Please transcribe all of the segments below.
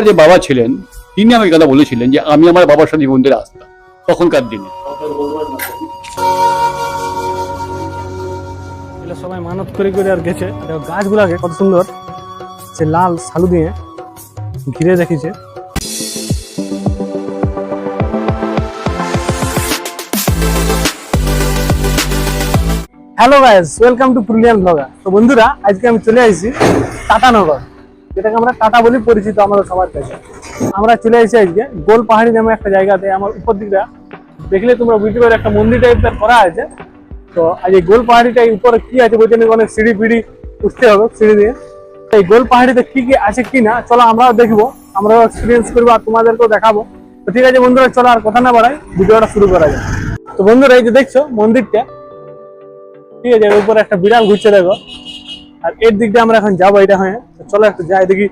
যে বাবা ছিলেন তিনি আমাকে কথা বলেছিলেন যে আমি আমার বাবার সাথে মন্দিরে আসতাম তখনকার দিনে। এগুলো সবাই মানত করে করে আর গেছে। গাছগুলাকে কত সুন্দর সে লাল সালু দিয়ে ঘিরে রেখেছে। Hello guys, welcome to Purulian blogger. তো বন্ধুরা, আজকে আমি চলে আসছি টাটানগর, যেটাকে আমরা টাটা বলে পরিচিত আমাদের সবার কাছে। আমরা চলে আসছি আজকে গোল পাহাড়ি নামে একটা জায়গাতে। আমার উপর দিকটা দেখলে তোমরা বুঝতে পারো, একটা মন্দির টাইপের করা আছে। তো আজ এই গোল পাহাড়িটা উপরে কি আছে বলতে অনেক সিঁড়ি ফিড়ি উঠতে হবে, সিঁড়ি দিয়ে। এই গোল পাহাড়িতে কি কি আছে কি না চলো আমরাও দেখবো, আমরাও এক্সপিরিয়েন্স করবো আর তোমাদেরকেও দেখাবো। তো ঠিক আছে বন্ধুরা, চলো আর কথা না বাড়াই, ভিডিওটা শুরু করা যায়। তো বন্ধুরা, এই যে দেখছো মন্দিরটা, ঠিক আছে, এর উপরে একটা বিড়াল ঘুরছে দেখো। আর এর দিক দিয়ে আমরা এখন যাবো, এটা হয়ে চলো একটু যাই দেখি।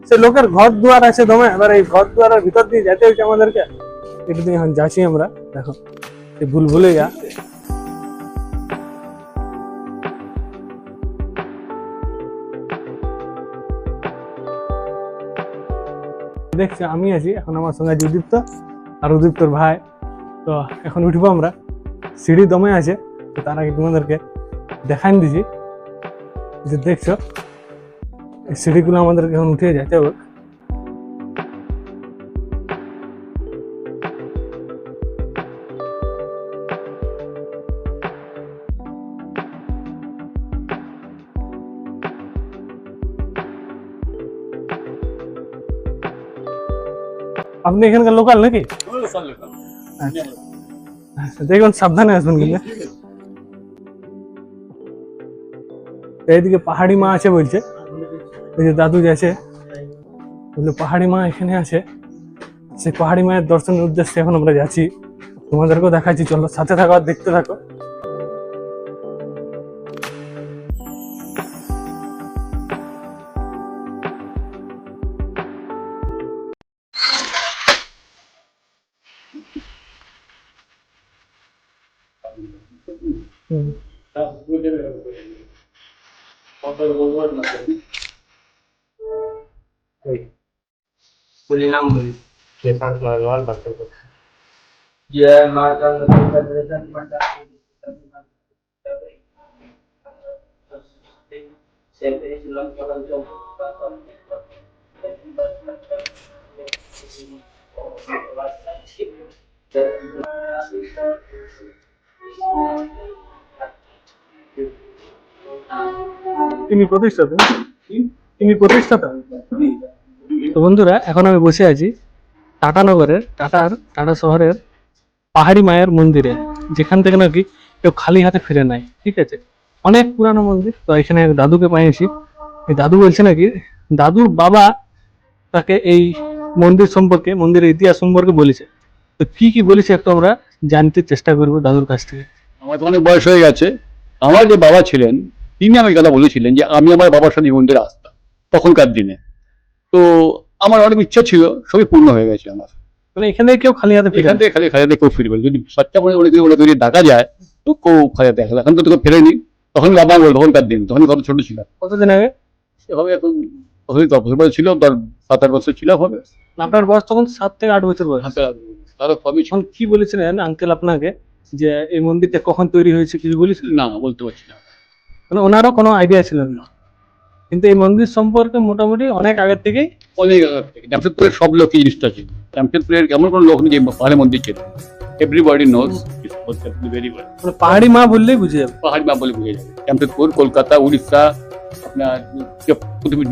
সে লোকের ঘর দুয়ার আছে দমে, এবার এই ঘর দুয়ারের ভিতর দিয়ে যেতে হচ্ছে আমাদেরকে। এটা দিয়ে এখন যাচ্ছি আমরা, দেখো এই ভুলভুলে গা। দেখছি আমি আছি এখন, আমার সঙ্গে আছে উদীপ্ত আর উদীপ্তর ভাই। তো এখন উঠবো আমরা, সিঁড়ি দমে আছে। তো তার আগে তোমাদেরকে দেখান দিছি যে দেখছো এই সিঁড়িগুলো আমাদেরকে এখন উঠে যেতে হবে। আপনি এখানকার লোকাল নাকি? আচ্ছা, দেখুন সাবধানে আসবেন কিন্তু। এইদিকে পাহাড়ি মা আছে বলছে, ওই যে দাদু যাচ্ছে বললো পাহাড়ি মা এখানে আছে। সেই পাহাড়ি মায়ের দর্শনের উদ্দেশ্যে এখন আমরা যাচ্ছি, তোমাদেরকেও দেখাচ্ছি। চলো সাথে থাকো আর দেখতে থাকো। তিনি প্রতিষ্ঠাতা, তিনি প্রতিষ্ঠাতা। তো বন্ধুরা, এখন আমি বসে আছি টাটানগরের টাটা শহরের পাহাড়ি মায়ের মন্দিরে, যেখান থেকে নাকি কেউ খালি হাতে ফিরে নাই। ঠিক আছে, অনেক পুরানো মন্দির। তো এখানে দাদুকে পাইছি। এই দাদু বলছে নাকি দাদুর বাবা তাকে এই মন্দির সম্পর্কে, মন্দিরের ইতিহাস সম্পর্কে বলেছে। তো কি কি বলেছে একটু আমরা জানতে চেষ্টা করবো দাদুর কাছ থেকে। আমার তো অনেক বয়স হয়ে গেছে। আমার যে বাবা ছিলেন তিনি আমাকে কথা বলেছিলেন যে আমি আমার বাবার সাথে মন্দিরে আসতাম তখনকার দিনে। তো আমার অনেক ইচ্ছা ছিল, সবই পূর্ণ হয়ে গেছে আমার। মানে এখানে কেউ খালি হাতে ফিরে এখান থেকে খালি খালি হাতে কেউ ফিরবে যদি বাচ্চা মনে যদি ডাকা যায় তো কেউ খালি হাতে আসবে। এখন তো কেউ ফেরেনি, তখন বাবা বল তখনকার দিন, তখন কত ছোট ছিল। কতদিন আগে? এভাবে এখন ছিল, তার 7-8 বছর ছিল হবে। আপনার বয়স তখন 7 থেকে 8 বছর বয়স। তারও সবই ছিল। এখন কি বলেছিলেন আঙ্কেল আপনাকে যে এই মন্দিরটা কখন তৈরি হয়েছে কিছু বলেছিলেন? না, বলতে পারছি না। মানে ওনারও কোনো আইডিয়া ছিল না, কিন্তু এই মন্দির সম্পর্কে মোটামুটি অনেক আগের থেকেই। অনেক আগে থেকে জামশেদপুরের সব লোক এই জিনিসটা ছিল। জামশেদপুরের এমন কোনো লোক নেই যে পাহাড়ি মন্দির ছিল। Everybody knows very well. মানে পাহাড়ি মা বললেই বুঝে যাবে। পাহাড়ি মা বলে বুঝে যাবে। জামশেদপুর, কলকাতা, উড়িষ্যা, আপনার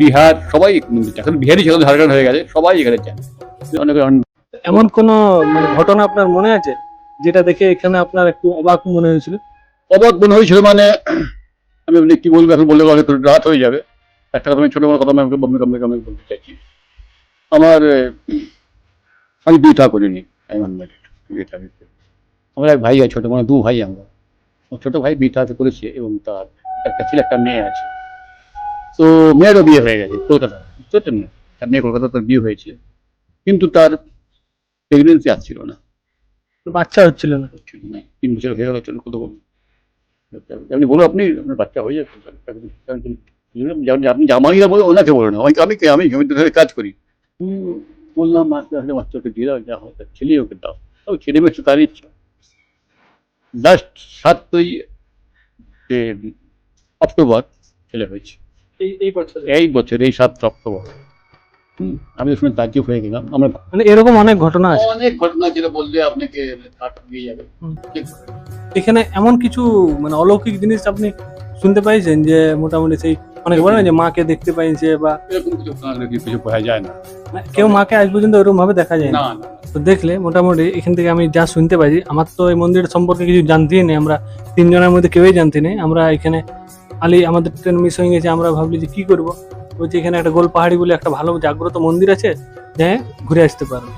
বিহার, সবাই এখন বিহারি সেখানে ঝাড়খণ্ড হয়ে গেছে, সবাই এখানে যায়। অনেক এমন কোন মানে ঘটনা আপনার মনে আছে যেটা দেখে এখানে আপনার একটু অবাক মনে হয়েছিল? অবাক মনে হয়েছিল মানে আমি কি বলবো, এখন বললে অনেক রাত হয়ে যাবে। একটা কথা, আমি ছোট বড় কথা আমি বলতে চাইছি। আমি বিয়ে করিনি, আমার এক ভাই আছে, ছোট মানে 2 ভাই আমরা। ছোট ভাই বিয়ে করেছে এবং তার একটা ছেলে একটা মেয়ে আছে। তো মেয়েরও বিয়ে হয়ে গেছে কলকাতা, বুঝতে না, তার মেয়ে কলকাতা, তার বিয়ে হয়েছে, কিন্তু তার প্রেগনেন্সি আসছিল না, বাচ্চা হচ্ছিল না। 3 বছর হয়ে গেল। কত আপনি বলো, আপনি আপনার বাচ্চা হয়ে যাবে। আপনি জামাইরা বলে ওনাকে বলো না, আমি কাজ করি, বললাম মাকে আসলে বাচ্চাকে দিয়ে দাও, যা হোক ছেলে ওকে দাও। ও ছেলে মেয়ে তার ইচ্ছা। লাস্ট 7ই অক্টোবর ছেলে হয়েছে, এই বছর এই বছর, এই 7 অক্টোবর। আমি শুনে তাজ্জব হয়ে গেলাম। আমরা মানে এরকম অনেক ঘটনা আছে অনেক ঘটনা যেটা বললে আপনাকে হার্ট দিয়ে যাবে। ঠিক। এখানে এমন কিছু মানে অলৌকিক জিনিস আপনি শুনতে পাইছেন যে মোটামুটি সেই অনেকে বলে না যে মাকে দেখতে পাইছে বা এরকম কিছু বোঝা যায় না। কেউ মাকে আজ পর্যন্ত ওরকম ভাবে দেখা যায় না। না না। তো দেখলে মোটামুটি এখান থেকে আমি যা শুনতে পাইছি, আমার তো এই মন্দিরের সম্পর্কে কিছু জানতেই নেই, আমরা 3 জনের মধ্যে কেউই জানতে নেই। আমরা এখানে আলি আমাদের ট্রেন মিস হয়ে গেছে, আমরা ভাবলি যে কি করবো, বলছি এখানে একটা গোল পাহাড়ি বলে একটা ভালো জাগ্রত মন্দির আছে, যে ঘুরে আসতে পারবে।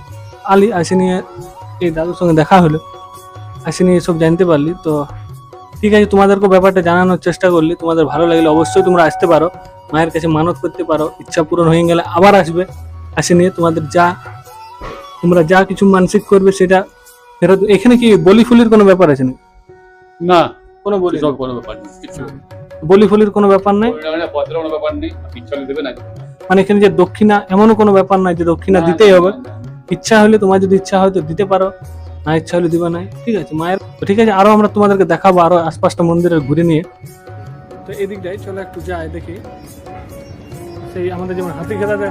আলি আসে নিয়ে এই দাদুর সঙ্গে দেখা হলো, আসে নিয়ে এসব জানতে পারলি। তো ঠিক আছে, তোমাদেরকে ব্যাপারটা জানানোর চেষ্টা করলি, তোমাদের ভালো লাগলে অবশ্যই তোমরা আসতে পারো, মায়ের কাছে মানত করতে পারো, ইচ্ছা পূরণ হয়ে গেলে আবার আসবে। আসে নিয়ে তোমাদের তোমরা যা কিছু মানসিক করবে সেটা ফেরত। এখানে কি বলি ফুলির কোনো ব্যাপার আছে না? না, কোনো বলি সব কোনো ব্যাপার নেই, কিছু বলি ফুলির কোনো ব্যাপার নাই। পয়সার কোনো ব্যাপার নেই, ইচ্ছা হলে দেবে না। মানে এখানে যে দক্ষিণা এমনও কোনো ব্যাপার নাই যে দক্ষিণা দিতেই হবে। ইচ্ছা হলে, তোমার যদি ইচ্ছা হয় তো দিতে পারো, না ইচ্ছা হলে দিবা নাই। ঠিক আছে মায়ের। তো ঠিক আছে, আরো আমরা তোমাদেরকে দেখাবো আরো আশপাশটা মন্দিরের ঘুরে নিয়ে। তো এদিকটাই চলো একটু যাই দেখি। সেই আমাদের যেমন হাতি খেলাতে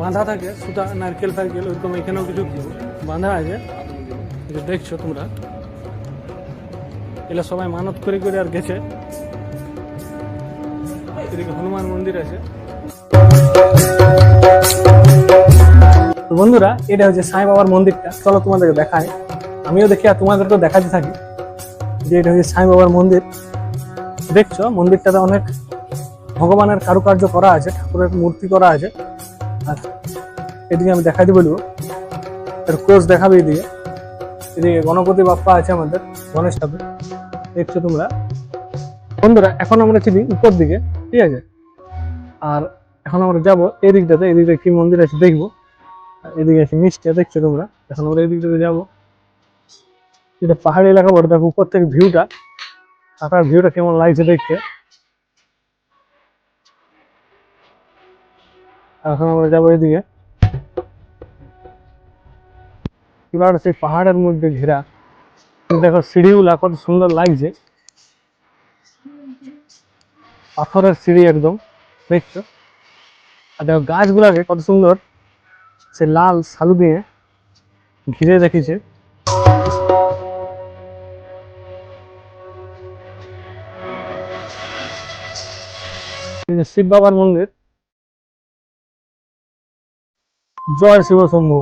বাঁধা থাকে সুতা, নারকেল ফারকেল, ওইরকম এখানেও কিছু বাঁধা আছে, যে দেখছো তোমরা। এগুলো সবাই মানত করে করে আর গেছে। এদিকে হনুমান মন্দির আছে। তো বন্ধুরা, এটা হচ্ছে সাই বাবার মন্দিরটা, চলো তোমাদেরকে দেখাই। আমিও দেখি আর তোমাদেরকেও দেখাতে থাকি যে এটা হচ্ছে সাই বাবার মন্দির। দেখছো মন্দিরটাতে অনেক ভগবানের কারুকার্য করা আছে, ঠাকুরের মূর্তি করা আছে। আর এদিকে আমি দেখাতে বলবো, এর ক্রোশ দেখাবে এদিকে। এদিকে গণপতি বাপ্পা আছে আমাদের, গণেশ ঠাকুর দেখছো তোমরা। বন্ধুরা এখন আমরা ছিলি উপর দিকে, ঠিক আছে। আর এখন আমরা যাবো এই দিকটাতে, এদিকে কি মন্দির আছে দেখবো। এদিকে আছে মিষ্টি, দেখছো তোমরা। এখন আমরা এই দিকটাতে যাবো, এটা পাহাড়ি এলাকা বড়। দেখো উপর থেকে ভিউটা, ঢাকার ভিউটা কেমন লাগছে দেখতে। এখন আমরা যাবো এদিকে, পুরাটা সেই পাহাড়ের মধ্যে ঘেরা। দেখো সিঁড়িগুলা কত সুন্দর লাগছে, পাথরের সিঁড়ি একদম, দেখছো। আর দেখো গাছগুলাকে কত সুন্দর সে লাল শালু দিয়ে ঘিরে রেখেছে। শিব বাবার মন্দির, জয় শিব শম্ভু।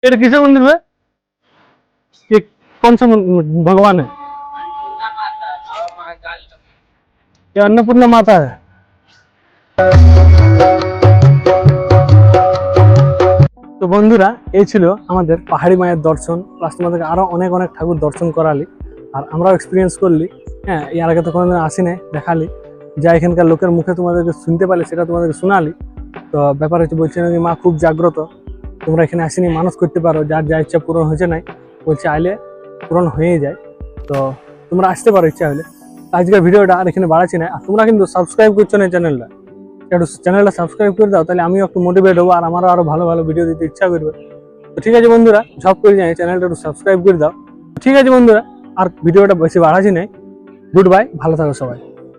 এটা किसका मंदिर है? ये कौन सा भगवान है? ये अन्नपूर्णा माता है। তো বন্ধুরা, এই ছিল আমাদের পাহাড়ি মায়ের দর্শন, প্লাস তোমাদেরকে আরো অনেক অনেক ঠাকুর দর্শন করালি, আর আমরাও এক্সপিরিয়েন্স করলি। হ্যাঁ, এর আগে তো কোনোদিন আসি নাই, দেখালি যা এখানকার লোকের মুখে তোমাদেরকে শুনতে পারলে সেটা তোমাদেরকে শোনালি। তো ব্যাপার হচ্ছে, বলছে নাকি মা খুব জাগ্রত, তোমরা এখানে আসিনি মানুষ করতে পারো, যার যা ইচ্ছা পূরণ হয়েছে নাই, বলছে আইলে পূরণ হয়েই যায়। তো তোমরা আসতে পারো ইচ্ছা হলে। আজকের ভিডিওটা আর এখানে বাড়াচ্ছি না। আর তোমরা কিন্তু সাবস্ক্রাইব করছো না চ্যানেলটা, একটু চ্যানেলটা সাবস্ক্রাইব করে দাও, তাহলে আমিও একটু মোটিভেট হবো, আর আমারও আরো ভালো ভালো ভিডিও দিতে ইচ্ছা করবে। তো ঠিক আছে বন্ধুরা, ঝপ করে যাই, চ্যানেলটা একটু সাবস্ক্রাইব করে দাও। ঠিক আছে বন্ধুরা, আর ভিডিওটা বেশি বাড়াচ্ছি নাই। গুড বাই, ভালো থাকো সবাই।